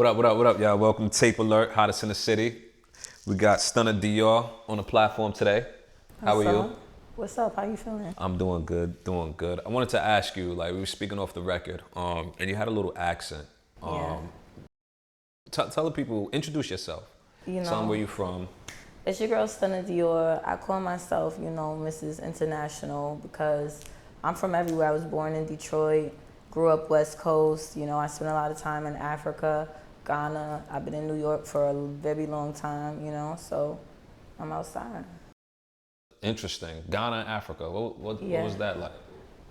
What up, what up, what up, y'all? Welcome to Tape Alert, hottest in the city. We got Stunna Dior on the platform today. How are you? What's up? How you feeling? I'm doing good, doing good. I wanted to ask you, like, we were speaking off the record, and you had a little accent. Yeah. Tell the people, introduce yourself. You Tell them where know, you from. it's your girl Stunna Dior. I call myself, Mrs. International because I'm from everywhere. I was born in Detroit, grew up West Coast. I spent a lot of time in Africa, Ghana. I've been in New York for a very long time, so I'm outside. Interesting. Ghana, Africa. What Yeah. was that like?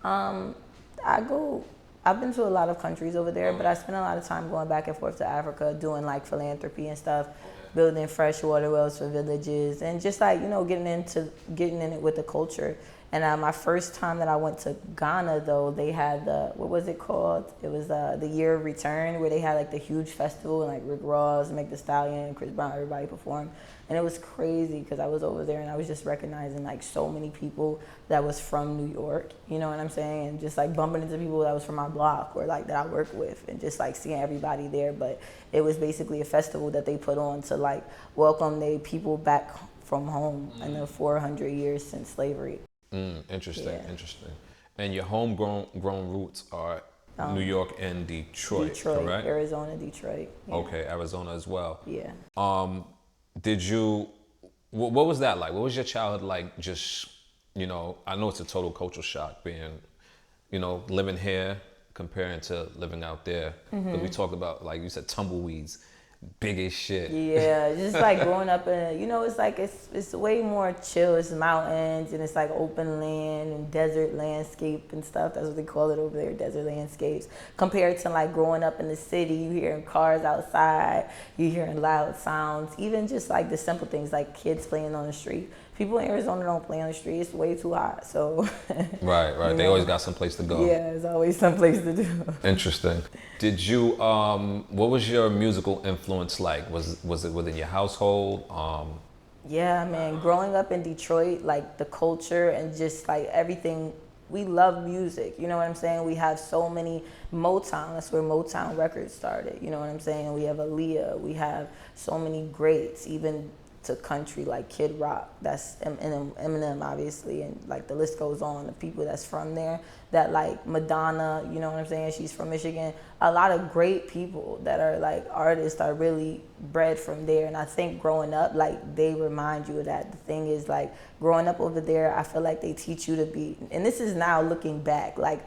I go. I've been to a lot of countries over there, but I spend a lot of time going back and forth to Africa, doing like philanthropy and stuff, building fresh water wells for villages, and just like getting in it with the culture. And my first time that I went to Ghana, though, they had what was it called? It was the Year of Return, where they had like the huge festival and like Rick Ross, Meg Thee Stallion, Chris Brown, everybody performed. And it was crazy because I was over there and I was just recognizing like so many people that was from New York, you know what I'm saying? And just like bumping into people that was from my block or like that I work with and just like seeing everybody there. But it was basically a festival that they put on to like welcome the people back from home in the 400 years since slavery. Interesting, Yeah. interesting. And your homegrown roots are New York and Detroit, Detroit, correct? Arizona, Detroit. Yeah. Okay, Arizona as well. Yeah. Did you, what was that like? What was your childhood like? Just, I know it's a total cultural shock being, living here comparing to living out there. But we talked about, like you said, tumbleweeds, big as shit. Yeah, just like growing up in, it's like it's way more chill. It's mountains and it's like open land and desert landscape and stuff. That's what they call it over there, desert landscapes. Compared to like growing up in the city, you hearing cars outside, you hearing loud sounds, even just like the simple things like kids playing on the street. People in Arizona don't play on the street. It's way too hot. So Right. They always got someplace to go. Yeah, there's always someplace to do. Interesting. Did you, what was your musical influence like? Was it within your household? Yeah, man. Growing up in Detroit, like the culture and just like everything, we love music. You know what I'm saying? We have so many Motown. That's where Motown Records started. You know what I'm saying? We have Aaliyah. We have so many greats, even to country like Kid Rock. That's Eminem, obviously, and like the list goes on. The people that's from there, that like Madonna. You know what I'm saying? She's from Michigan. A lot of great people that are like artists are really bred from there. And I think growing up, like they remind you of that. The thing is, like growing up over there, I feel like they teach you to be. And this is now looking back, like.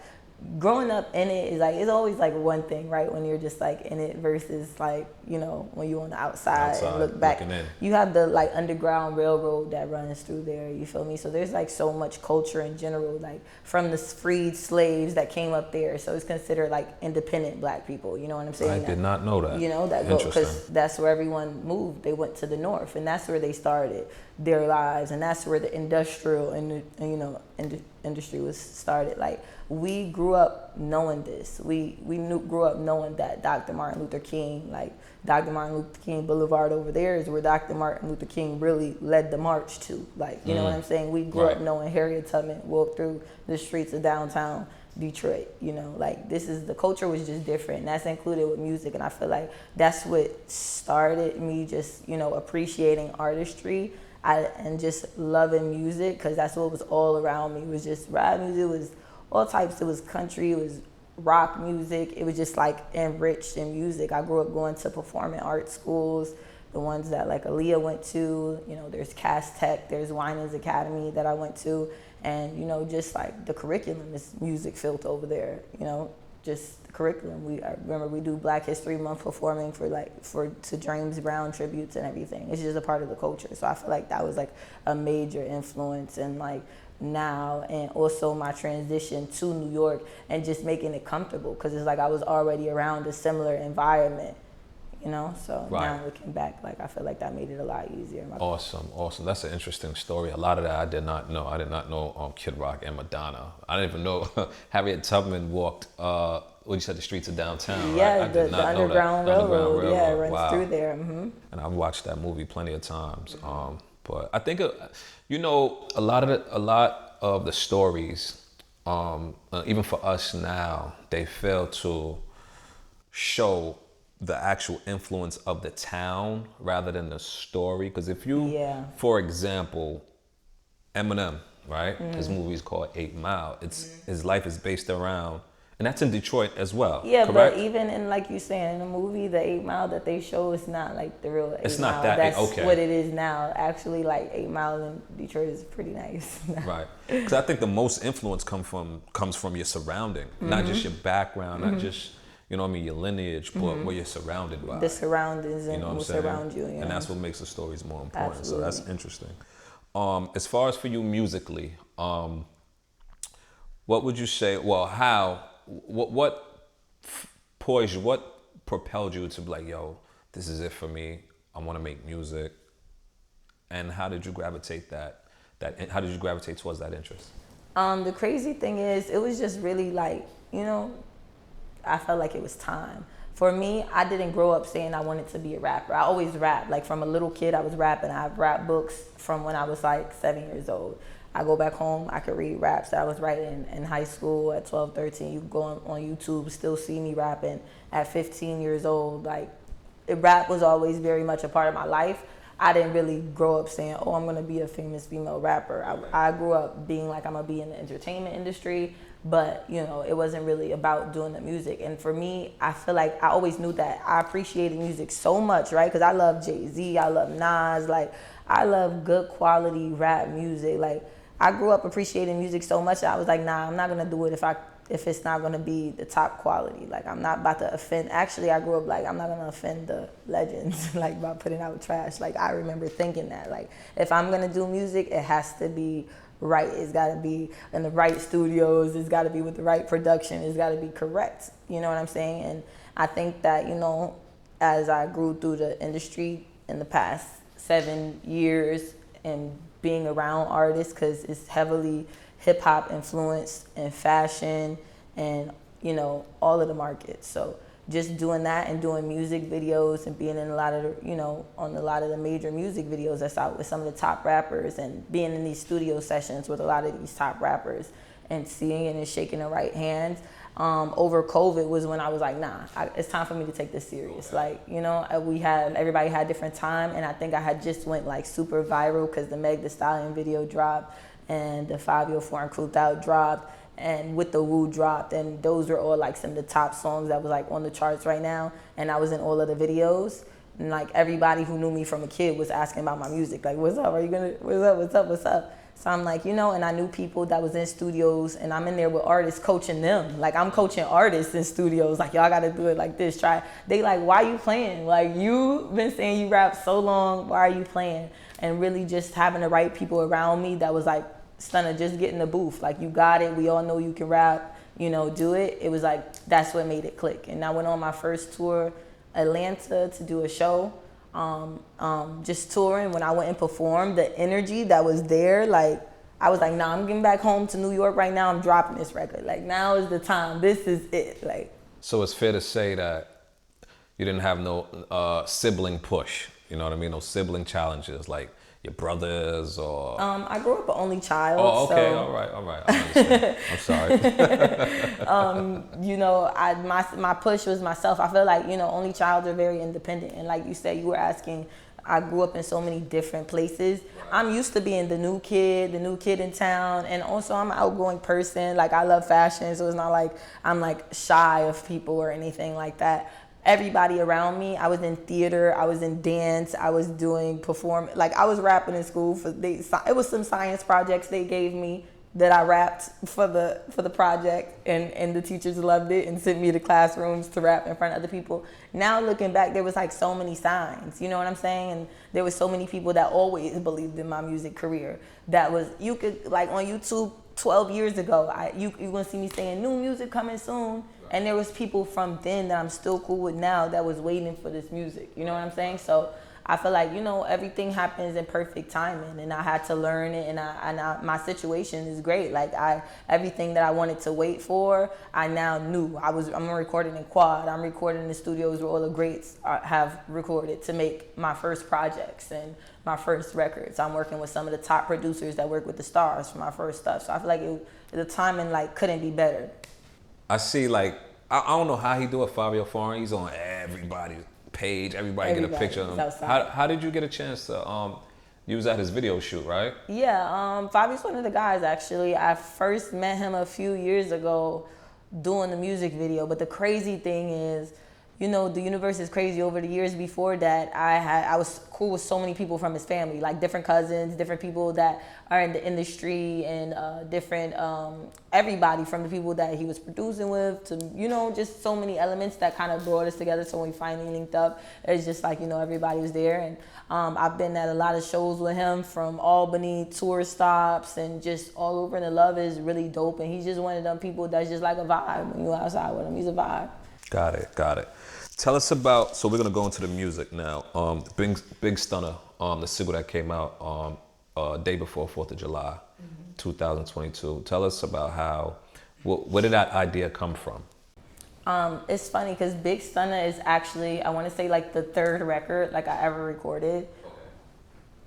Growing up in it is like it's always like one thing, right? When you're just like in it versus like when you're on the outside and look back, you have the like underground railroad that runs through there. You feel me? So there's like so much culture in general, like from the freed slaves that came up there. So it's considered like independent black people. You know what I'm saying? I did not know that. That go because that's where everyone moved. They went to the north, and that's where they started their lives, and that's where the industrial and industry was started. Like we grew up knowing this. We grew up knowing that Dr. Martin Luther King, like Dr. Martin Luther King Boulevard over there is where Dr. Martin Luther King really led the march to. Like, you know what I'm saying? We grew up knowing Harriet Tubman walked through the streets of downtown Detroit. Like this is the culture was just different, and that's included with music. And I feel like that's what started me just appreciating artistry. And just loving music, because that's what was all around me. It was just rap music, it was all types. It was country, it was rock music. It was just like enriched in music. I grew up going to performing arts schools, the ones that like Aaliyah went to. There's Cass Tech, there's Winans Academy that I went to. And just like the curriculum is music filled over there, just the curriculum. I remember we do Black History Month performing to James Brown tributes and everything. It's just a part of the culture. So I feel like that was like a major influence in like now, and also my transition to New York and just making it comfortable, because it's like I was already around a similar environment. So now looking back, like I feel like that made it a lot easier. Awesome. That's an interesting story. A lot of that I did not know. I did not know Kid Rock and Madonna. I didn't even know Harriet Tubman walked, you said the streets of downtown, yeah, right? I did the not know Underground that. Railroad. Yeah, it runs through there. And I've watched that movie plenty of times. But I think, a lot of the stories, even for us now, they fail to show the actual influence of the town rather than the story. Because if you, Yeah. for example, Eminem, right? His movie is called 8 Mile. His life is based around, and that's in Detroit as well. Yeah, correct? but even in, like you saying, in the movie, the 8 Mile that they show is not like the real 8 It's Mile. not that- That's okay. what it is now. Actually, like 8 Mile in Detroit is pretty nice. Right. Because I think the most influence comes from your surrounding, not just your background, not just, you know what I mean, your lineage, but what you're surrounded by. The surroundings You and know what I'm what saying? surround you. And that's what makes the stories more important. Absolutely. So that's interesting. As far as for you musically, what would you say? Well, what poised you? What propelled you to be like, yo, this is it for me. I want to make music. And how did you gravitate how did you gravitate towards that interest? The crazy thing is, it was just really like, you know, I felt like it was time. For me, I didn't grow up saying I wanted to be a rapper. I always rapped. Like from a little kid, I was rapping. I have rap books from when I was like 7 years old. I go back home, I could read raps that I was writing in high school at 12, 13. You can go on YouTube, still see me rapping at 15 years old. Like, rap was always very much a part of my life. I didn't really grow up saying, oh, I'm going to be a famous female rapper. I grew up being like, I'm going to be in the entertainment industry. But, you know, it wasn't really about doing the music. And for me, I feel like I always knew that I appreciated music so much, right? Because I love Jay-Z, I love Nas, like, I love good quality rap music. Like, I grew up appreciating music so much that I was like, nah, I'm not going to do it if it's not going to be the top quality. Like, I'm not about to offend. Actually, I grew up like, I'm not going to offend the legends, like, by putting out trash. Like, I remember thinking that, like, if I'm going to do music, it has to be right. It's got to be in the right studios. It's got to be with the right production. It's got to be correct. You know what I'm saying? And I think that, you know, as I grew through the industry in the past 7 years and being around artists, because it's heavily hip hop influenced and fashion and, you know, all of the markets. So just doing that and doing music videos and being in a lot of the, you know, on a lot of the major music videos that's out with some of the top rappers and being in these studio sessions with a lot of these top rappers and seeing it and shaking the right hands. Over COVID was when I was like, nah, it's time for me to take this serious. Like, you know, everybody had different time, and I think I had just went like super viral because the Meg Thee Stallion video dropped and the Fabio Foreign Crew Out dropped, and With the Woo dropped, and those were all like some of the top songs that was like on the charts right now, and I was in all of the videos, and like everybody who knew me from a kid was asking about my music, like, what's up, what's up. So I'm like, you know, and I knew people that was in studios, and I'm in there with artists coaching them. Like, I'm coaching artists in studios, like, y'all gotta do it like this, try. They like, why you playing? Like, you've been saying you rap so long, why are you playing? And really just having the right people around me that was like, Stunna, just get in the booth. Like, you got it, we all know you can rap, you know, do it. It was like, that's what made it click. And I went on my first tour, Atlanta, to do a show. Just touring, when I went and performed, the energy that was there, like, I was like, nah, I'm getting back home to New York right now, I'm dropping this record. Like, now is the time, this is it. Like, So it's fair to say that you didn't have no sibling push, you know what I mean? No sibling challenges like your brothers or... I grew up an only child. Oh, okay, so, all right, I understand. I'm sorry. You know, my push was myself. I feel like, you know, only child are very independent. And like you said, you were asking, I grew up in so many different places. I'm used to being the new kid in town. And also I'm an outgoing person. Like, I love fashion. So it's not like I'm like shy of people or anything like that. Everybody around me, I was in theater, I was in dance, I was doing like, I was rapping in school it was some science projects they gave me that I rapped for the project, and the teachers loved it and sent me to classrooms to rap in front of other people. Now looking back, there was like so many signs, you know what I'm saying? And there was so many people that always believed in my music career. You could, like, on YouTube 12 years ago, you gonna see me saying new music coming soon. And there was people from then that I'm still cool with now that was waiting for this music. You know what I'm saying? So I feel like, you know, everything happens in perfect timing, and I had to learn it, and my situation is great. Like, everything that I wanted to wait for, I now knew. I'm recording in Quad. I'm recording in the studios where all the greats have recorded to make my first projects and my first records. I'm working with some of the top producers that work with the stars for my first stuff. So I feel like the timing, like, couldn't be better. I see, like, I don't know how he do it. Fabio Foreign, he's on everybody's page. Everybody get a Everybody picture of is him. outside. How did you get a chance to use at his video shoot? Right. Yeah, Fabi's one of the guys actually. I first met him a few years ago doing the music video. But the crazy thing is, you know, the universe is crazy. Over the years before that, I was cool with so many people from his family, like different cousins, different people that are in the industry, and different everybody from the people that he was producing with to, you know, just so many elements that kind of brought us together. So when we finally linked up, it's just like, you know, everybody was there. And I've been at a lot of shows with him, from Albany tour stops and just all over. And the love is really dope. And he's just one of them people that's just like a vibe when you're outside with him. He's a vibe. Got it. Tell us about. So we're gonna go into the music now. Big Stunner, the single that came out day before 4th of July, 2022. Tell us about how. Where did that idea come from? It's funny because Big Stunner is actually, I want to say, like the third record like I ever recorded,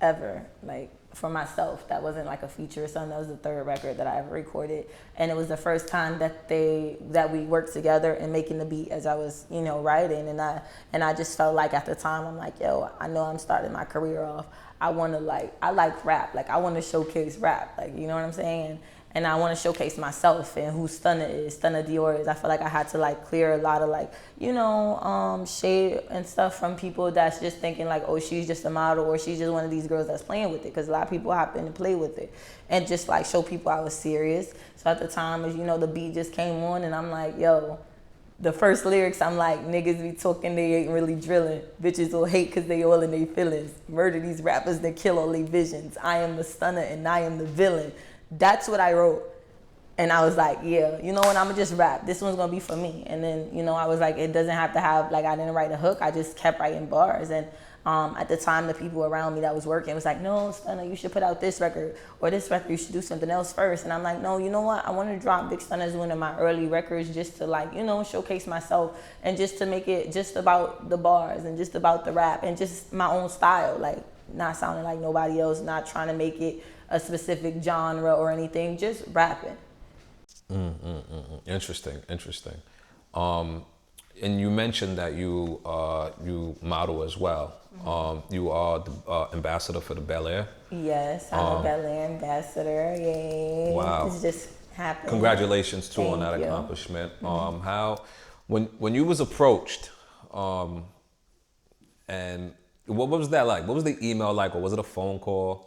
ever, like for myself. That wasn't like a feature or something. That was the third record that I ever recorded, and it was the first time that we worked together in making the beat as I was, you know, writing. And I just felt like at the time, I'm like, yo, I know I'm starting my career off. I like rap. Like, I want to showcase rap. Like, you know what I'm saying? And I want to showcase myself and who Stunner is, Stunner Dior is. I feel like I had to like clear a lot of like, you know, shade and stuff from people that's just thinking like, oh, she's just a model, or she's just one of these girls that's playing with it. Because a lot of people hop in and play with it, and just like show people I was serious. So at the time, as you know, the beat just came on, and I'm like, yo, the first lyrics, I'm like, niggas be talking, they ain't really drilling. Bitches will hate cause they all in their feelings. Murder these rappers that kill all their visions. I am the stunner and I am the villain. That's what I wrote. And I was like, yeah, you know what, I'm gonna just rap. This one's gonna be for me. And then, you know, I was like, it doesn't have to have, like, I didn't write a hook. I just kept writing bars. And at the time, the people around me that was working was like, no, Stunner, you should put out this record, or this record, you should do something else first. And I'm like, no, you know what? I want to drop Big Stunner as one of my early records, just to, like, you know, showcase myself, and just to make it just about the bars and just about the rap and just my own style, like not sounding like nobody else, not trying to make it a specific genre or anything, just rapping. Interesting. And you mentioned that you model as well. You are the ambassador for the Bel Air. Yes, I'm a Bel Air ambassador. Yay! Wow! This just happened. Congratulations too on that Thank you. accomplishment. How, when you was approached, and what was that like? What was the email like, or was it a phone call?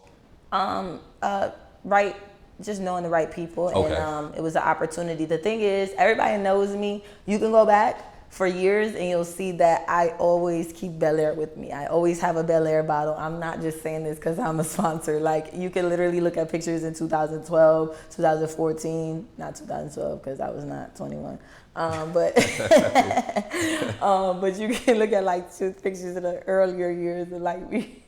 Right, just knowing the right people. Okay. And it was an opportunity. The thing is, everybody knows me. You can go back for years and you'll see that I always keep Bel Air with me. I always have a Bel Air bottle. I'm not just saying this because I'm a sponsor. Like, you can literally look at pictures in 2012, 2014, not 2012 because I was not 21. But but you can look at like two pictures in the earlier years and like we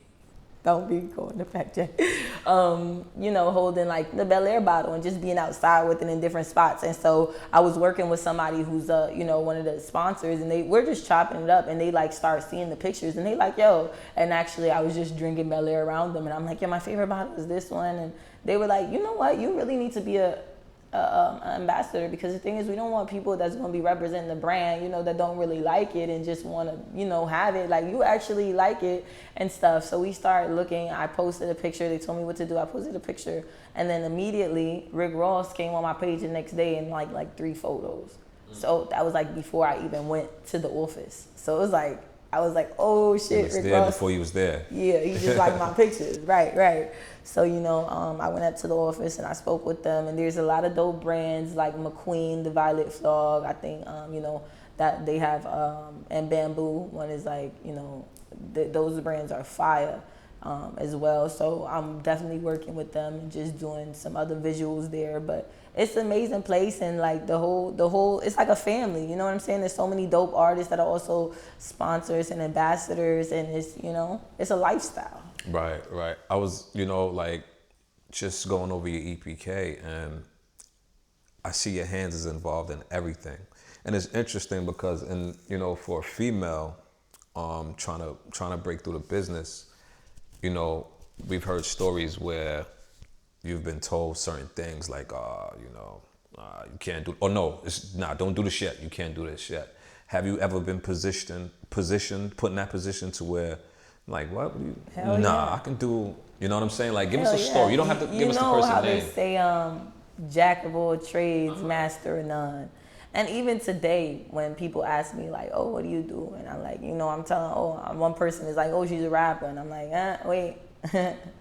don't be going to fact check. You know, holding like the Bel Air bottle and just being outside with it in different spots. And so I was working with somebody who's you know, one of the sponsors, and we're just chopping it up, and they like start seeing the pictures and they like, yo, and actually I was just drinking Bel Air around them, and I'm like, yeah, my favorite bottle is this one. And they were like, you know what, you really need to be an ambassador, because the thing is, we don't want people that's going to be representing the brand, you know, that don't really like it and just want to, you know, have it. Like, you actually like it and stuff. So we started looking. I posted a picture. They told me what to do. I posted a picture, and then immediately Rick Ross came on my page the next day and like 3 photos. So that was like before I even went to the office. So it was like, I was like, oh shit, He was Rick there Ross. before you was there. Yeah, he just liked my pictures. Right. So, you know, I went up to the office and I spoke with them, and there's a lot of dope brands like McQueen, the Violet Frog, I think, you know, that they have, and Bamboo. One is like, you know, those brands are fire as well. So I'm definitely working with them and just doing some other visuals there. But it's an amazing place, and like the whole, it's like a family, you know what I'm saying? There's so many dope artists that are also sponsors and ambassadors, and it's, you know, it's a lifestyle. Right. I was, you know, like just going over your EPK, and I see your hands is involved in everything. And it's interesting because, you know, for a female trying to break through the business, you know, we've heard stories where you've been told certain things like, you know, you can't do, or no, don't do this yet. You can't do this yet. Have you ever been put in that position to where, like, what? Hell Nah, yeah. I can do. You know what I'm saying? Like, give us Hell a story. You don't have to You give us the know person how name. they say, jack of all trades, master of none. And even today, when people ask me like, "Oh, what do you do?" and I'm like, I'm telling, one person is like, "Oh, she's a rapper," and I'm like, wait,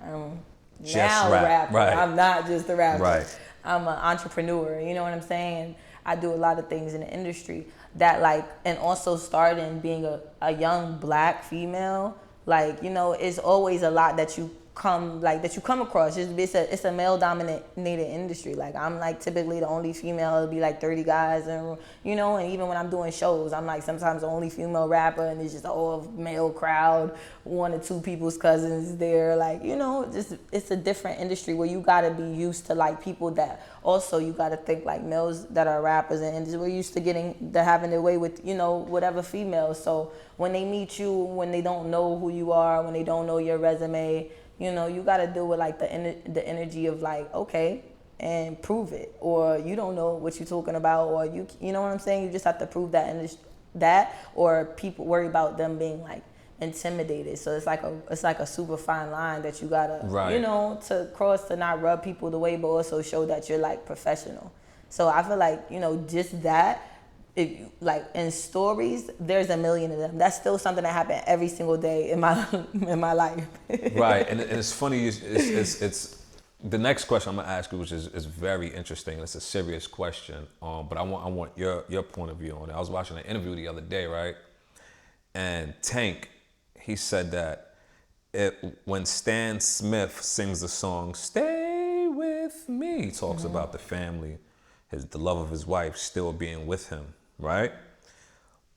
I'm Just now a rap, rapper. right. I'm not just a rapper. Right. I'm an entrepreneur. You know what I'm saying? I do a lot of things in the industry that like, and also starting being a young black female. Like, it's always a lot that you come across. It's a male dominated industry. Like, I'm like typically the only female. It'll be like 30 guys, and and even when I'm doing shows, I'm like sometimes the only female rapper, and it's just a whole male crowd, one or two people's cousins there. Like, just it's a different industry where you gotta be used to like people that also you gotta think like males that are rappers, and we're used to having their way with whatever females. So when they meet you, when they don't know who you are, when they don't know your resume, you got to deal with like the energy of like, okay, and prove it, or you don't know what you're talking about, or you know what I'm saying. You just have to prove that, or people worry about them being like intimidated. So it's like a super fine line that you gotta, Right. to cross, to not rub people the way, but also show that you're like professional. So I feel like just that. If like in stories, there's a million of them. That's still something that happened every single day in my life. Right, and it's funny. It's the next question I'm gonna ask you, which is very interesting. It's a serious question, but I want your point of view on it. I was watching an interview the other day, right? And Tank, he said that when Stan Smith sings the song "Stay with Me," he talks about the family, the love of his wife still being with him, right?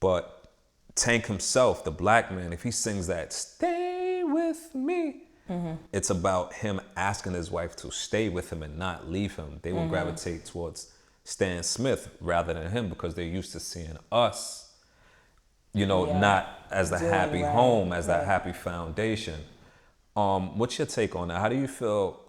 But Tank himself, the black man, if he sings that "Stay with me," it's about him asking his wife to stay with him and not leave him. They will gravitate towards Stan Smith rather than him because they're used to seeing us, Yeah. not as the Doing happy right, home, as that right. happy foundation. What's your take on that? How do you feel,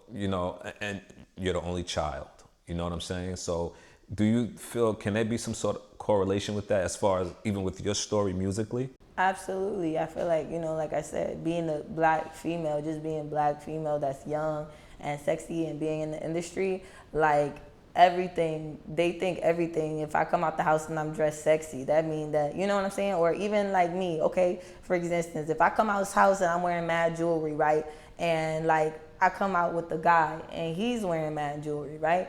and you're the only child, you know what I'm saying? So do you feel, can there be some sort of correlation with that as far as even with your story musically? Absolutely. I feel like, like I said, being a black female, just being black female that's young and sexy and being in the industry, like everything, they think everything. If I come out the house and I'm dressed sexy, that means that, you know what I'm saying? Or even like me, okay, for instance, if I come out this house and I'm wearing mad jewelry, right? And like I come out with the guy and he's wearing mad jewelry, right?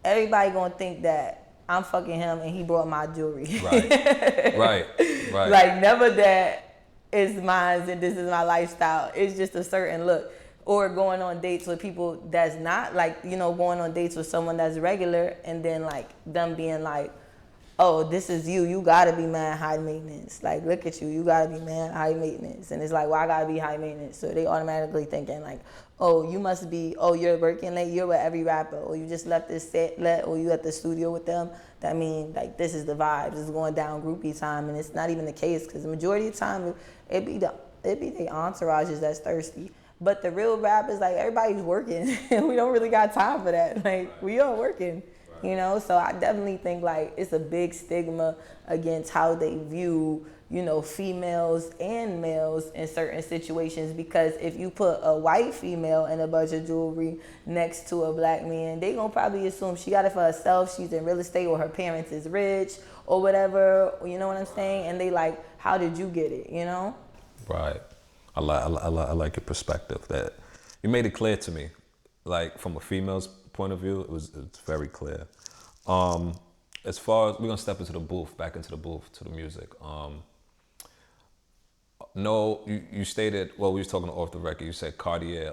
Everybody gonna think that I'm fucking him and he brought my jewelry. Right, right. Like never that it's mine and this is my lifestyle. It's just a certain look. Or going on dates with people that's not like, going on dates with someone that's regular and then like them being like, oh, this is you. You gotta be mad high maintenance. Like, look at you. You gotta be mad high maintenance. And it's like, well, I gotta be high maintenance. So they automatically thinking like, oh, you must be, oh, you're working late. You're with every rapper. Or you just left this set, or you at the studio with them. That means like this is the vibe. This is going down groupie time. And it's not even the case because the majority of the time it be the entourages that's thirsty. But the real rappers, like everybody's working. We don't really got time for that. Like we all working. So I definitely think like it's a big stigma against how they view, females and males in certain situations, because if you put a white female in a bunch of jewelry next to a black man, they gonna probably assume she got it for herself, she's in real estate, or her parents is rich or whatever, you know what I'm saying? And they like, how did you get it, Right. I like your perspective. That you made it clear to me, like from a female's point of view, it's very clear. As far as we're gonna step into the booth, back into the booth to the music. No, you stated, well, we was talking off the record. You said Cartier,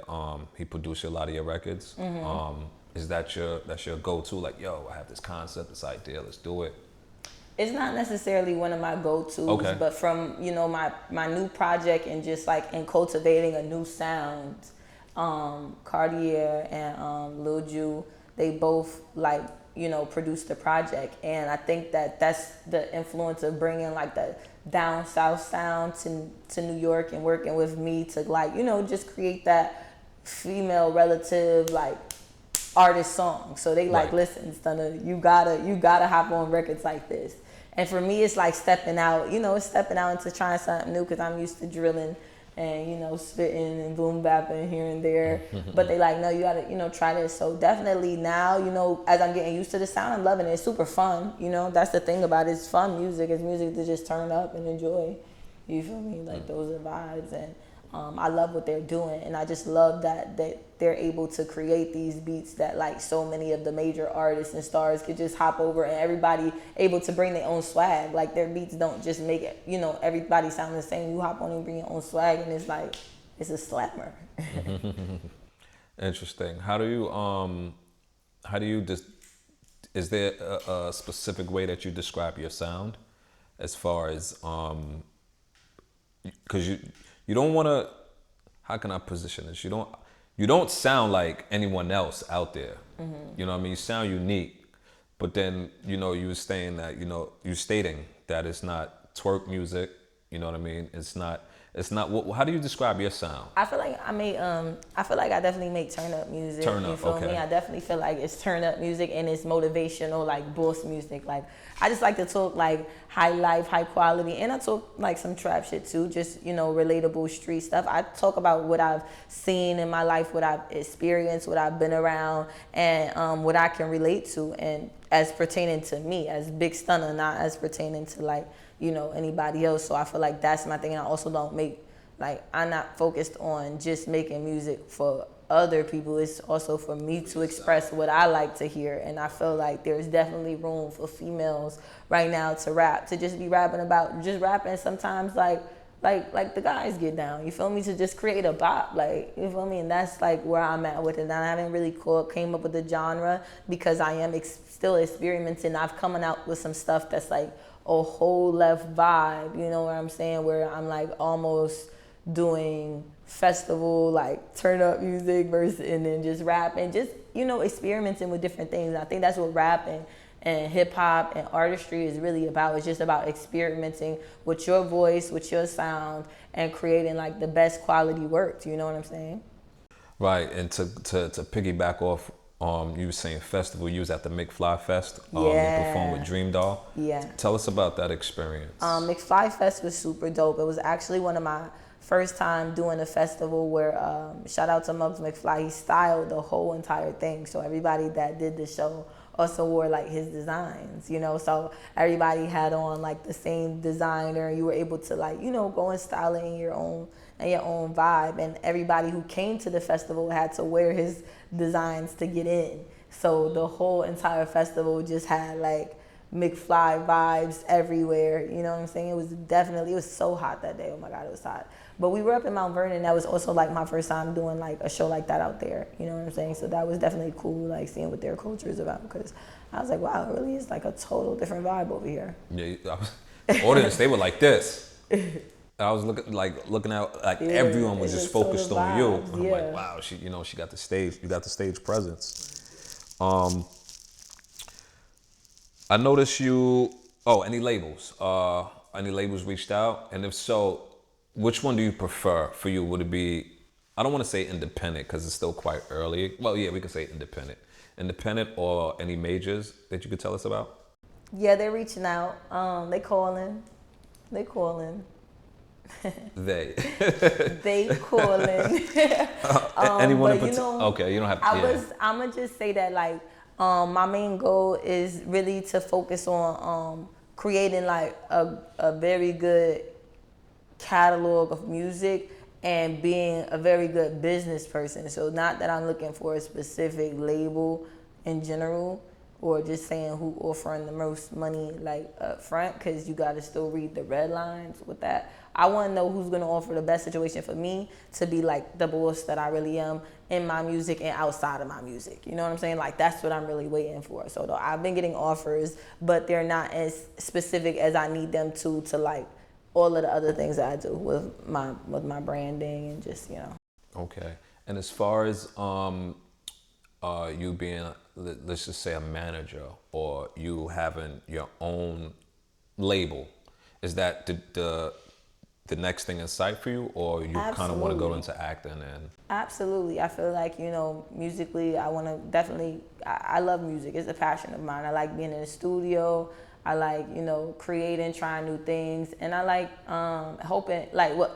he produced a lot of your records. Is that's your go-to? Like, yo, I have this concept, this idea, let's do it. It's not necessarily one of my go-tos, Okay. but from, my new project and just like in cultivating a new sound, Cartier and Lil Ju, they both like, produced the project. And I think that that's the influence of bringing like the down south sound to New York and working with me to like, just create that female relative, like artist songs. So they like, Right. listen, Stunna, you gotta hop on records like this. And for me, it's like stepping out, it's stepping out into trying something new because I'm used to drilling and, spitting and boom bapping here and there. But they like, no, you gotta, try this. So definitely now, as I'm getting used to the sound, I'm loving it. It's super fun. That's the thing about it. It's fun music. It's music to just turn up and enjoy. You feel me? Like those are vibes. And I love what they're doing, and I just love that they're able to create these beats that like so many of the major artists and stars could just hop over, and everybody able to bring their own swag. Like their beats don't just make it, everybody sound the same. You hop on and bring your own swag, and it's like it's a slammer. Interesting. How do you just, is there a specific way that you describe your sound as far as, because you don't want to, how can I position this? You don't sound like anyone else out there. You know what I mean? You sound unique, but then, you were saying that, you're stating that it's not twerk music. You know what I mean? It's not, how do you describe your sound? I feel like I feel like I definitely make turn up music. Turn up, you feel me? okay. I definitely feel like it's turn up music and it's motivational, like boss music. Like I just like to talk like high life, high quality, and I talk like some trap shit too, just relatable street stuff. I talk about what I've seen in my life, what I've experienced, what I've been around, and what I can relate to, and as pertaining to me as Big Stunna, not as pertaining to like anybody else. So I feel like that's my thing. And I also don't make, like, I'm not focused on just making music for other people. It's also for me to express what I like to hear. And I feel like there's definitely room for females right now to rap, to just be rapping about, just rapping sometimes like the guys get down, you feel me, to just create a bop, like, you feel me, and that's like where I'm at with it. And I haven't really came up with the genre because I am still experimenting. I've coming out with some stuff that's like a whole left vibe, you know what I'm saying, where I'm like almost doing festival like turn up music versus, and then just rap and just experimenting with different things. And I think that's what rapping and hip hop and artistry is really about. It's just about experimenting with your voice, with your sound, and creating like the best quality work. You know what I'm saying? Right, and to piggyback off, you were saying festival, you was at the McFly Fest, you performed with Dream Doll. Yeah. Tell us about that experience. McFly Fest was super dope. It was actually one of my first time doing a festival where, shout out to Muggs McFly, he styled the whole entire thing. So everybody that did the show also wore like his designs, so everybody had on like the same designer. You were able to like, go and style it in your own vibe. And everybody who came to the festival had to wear his designs to get in. So the whole entire festival just had like McFly vibes everywhere. You know what I'm saying? It was so hot that day. Oh my God, it was hot. But we were up in Mount Vernon. That was also like my first time doing like a show like that out there. You know what I'm saying? So that was definitely cool, like seeing what their culture is about. Because I was like, wow, it really is like a total different vibe over here. Yeah, audience, they were like this. I was looking out, like everyone was just focused on you. And I'm like, wow, she got the stage. You got the stage presence. I noticed you. Oh, any labels? Any labels reached out? And if so, which one do you prefer for you? Would it be, I don't want to say independent because it's still quite early. Well, yeah, we can say independent. Independent or any majors that you could tell us about? Yeah, they're reaching out. They calling. They calling. They. They calling. Anyone but okay, you don't have to. I'm going to just say that like, my main goal is really to focus on creating like a very good catalog of music and being a very good business person. So not that I'm looking for a specific label in general or just saying who offering the most money like up front, because you got to still read the red lines with that. I want to know who's going to offer the best situation for me to be like the boss that I really am in my music and outside of my music. You know what I'm saying? Like that's what I'm really waiting for. So though I've been getting offers, but they're not as specific as I need them to like all of the other things that I do with my branding and just, Okay. And as far as you being, let's just say, a manager or you having your own label, is that the next thing in sight for you, or you kind of want to go Absolutely. into acting and? Absolutely. I feel like, musically, I want to definitely, I love music. It's a passion of mine. I like being in the studio. I like, creating, trying new things. And I like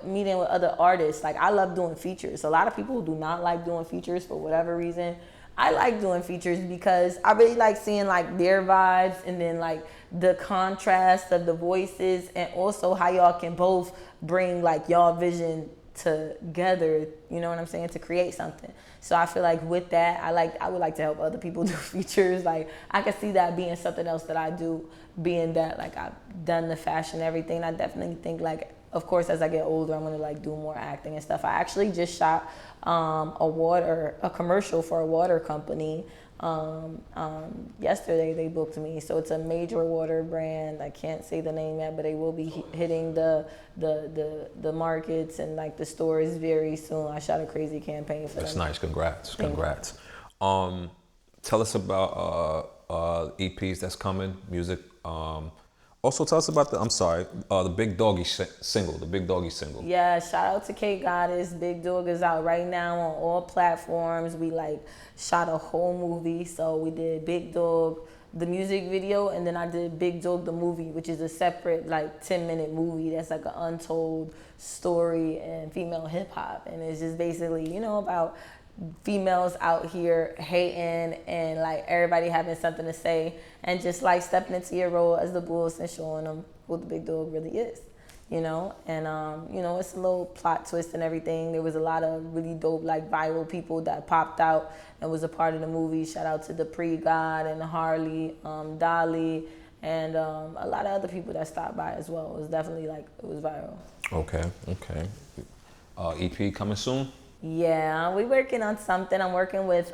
meeting with other artists. Like, I love doing features. A lot of people do not like doing features for whatever reason. I like doing features because I really like seeing like their vibes and then like the contrast of the voices and also how y'all can both bring like y'all vision together, you know what I'm saying, to create something. So I feel like with that, I would like to help other people do features. Like I could see that being something else that I do, being that like I've done the fashion, everything. I definitely think like, of course, as I get older, I'm gonna like do more acting and stuff. I actually just shot a commercial for a water company. Yesterday they booked me, so it's a major water brand. I can't say the name yet, but they will be hitting the markets and like the stores very soon. I shot a crazy campaign for That's them. nice. Congrats. Tell us about EPs that's coming, music. Also tell us about the Big Doggy single, the Big Doggy single. Yeah, shout out to K Goddess. Big Dog is out right now on all platforms. We like shot a whole movie. So we did Big Dog, the music video, and then I did Big Dog the movie, which is a separate like 10-minute movie that's like an untold story in female hip hop. And it's just basically, about females out here hating and like everybody having something to say and just like stepping into your role as the boss and showing them what the big dog really is, and it's a little plot twist and everything. There was a lot of really dope like viral people that popped out and was a part of the movie. Shout out to Dupree God and Harley, Dolly, and a lot of other people that stopped by as well. It was definitely like, it was viral. Okay. EP coming soon? Yeah, we working on something. I'm working with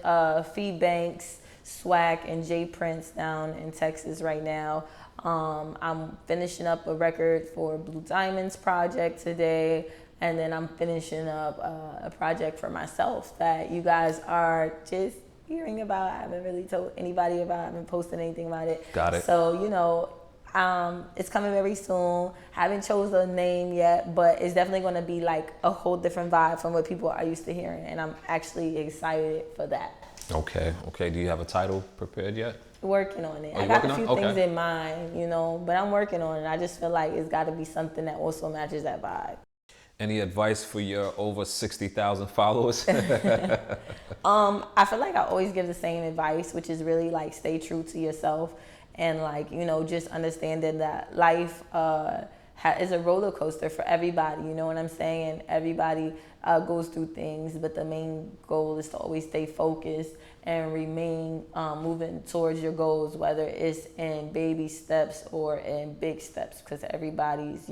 Fee Banks, Swag, and Jay Prince down in Texas right now. I'm finishing up a record for Blue Diamonds project today, and then I'm finishing up a project for myself that you guys are just hearing about. I haven't really told anybody about. I haven't posted anything about it. Got it. So, it's coming very soon. Haven't chose a name yet, but it's definitely going to be like a whole different vibe from what people are used to hearing, and I'm actually excited for that. Okay. Do you have a title prepared yet? Working on it. Oh, I you got working a few on it? things Okay. in mind, but I'm working on it. I just feel like it's got to be something that also matches that vibe. Any advice for your over 60,000 followers? I feel like I always give the same advice, which is really like stay true to yourself and like, just understanding that life is a roller coaster for everybody, you know what I'm saying? Everybody goes through things, but the main goal is to always stay focused and remain moving towards your goals, whether it's in baby steps or in big steps, because everybody's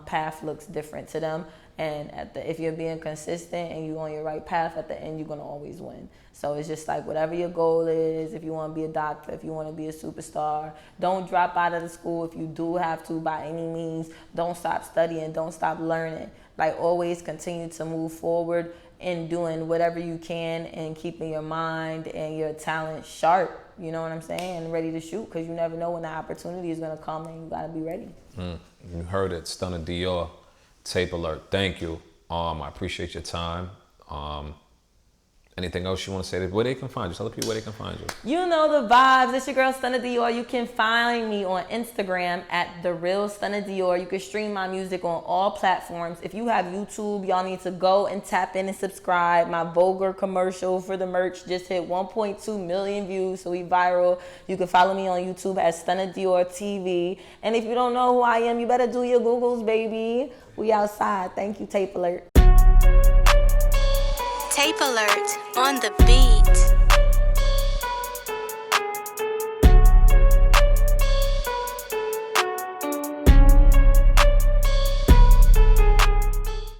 path looks different to them. And if you're being consistent and you're on your right path, at the end, you're going to always win. So it's just like whatever your goal is, if you want to be a doctor, if you want to be a superstar, don't drop out of the school if you do have to by any means. Don't stop studying. Don't stop learning. Like always continue to move forward in doing whatever you can and keeping your mind and your talent sharp, you know what I'm saying, and ready to shoot, because you never know when that opportunity is going to come and you got to be ready. You heard it, Stunna Dior, Tape Alert. Thank you. I appreciate your time. Anything else you want to say? Where they can find you? Tell the people where they can find you. You know the vibes. It's your girl Stunna Dior. You can find me on Instagram at The Real Stunna Dior. You can stream my music on all platforms. If you have YouTube, y'all need to go and tap in and subscribe. My Vulgar commercial for the merch just hit 1.2 million views, so we viral. You can follow me on YouTube at Stunna Dior TV. And if you don't know who I am, you better do your Googles, baby. We outside. Thank you, Tape Alert. Tape Alert on the beat.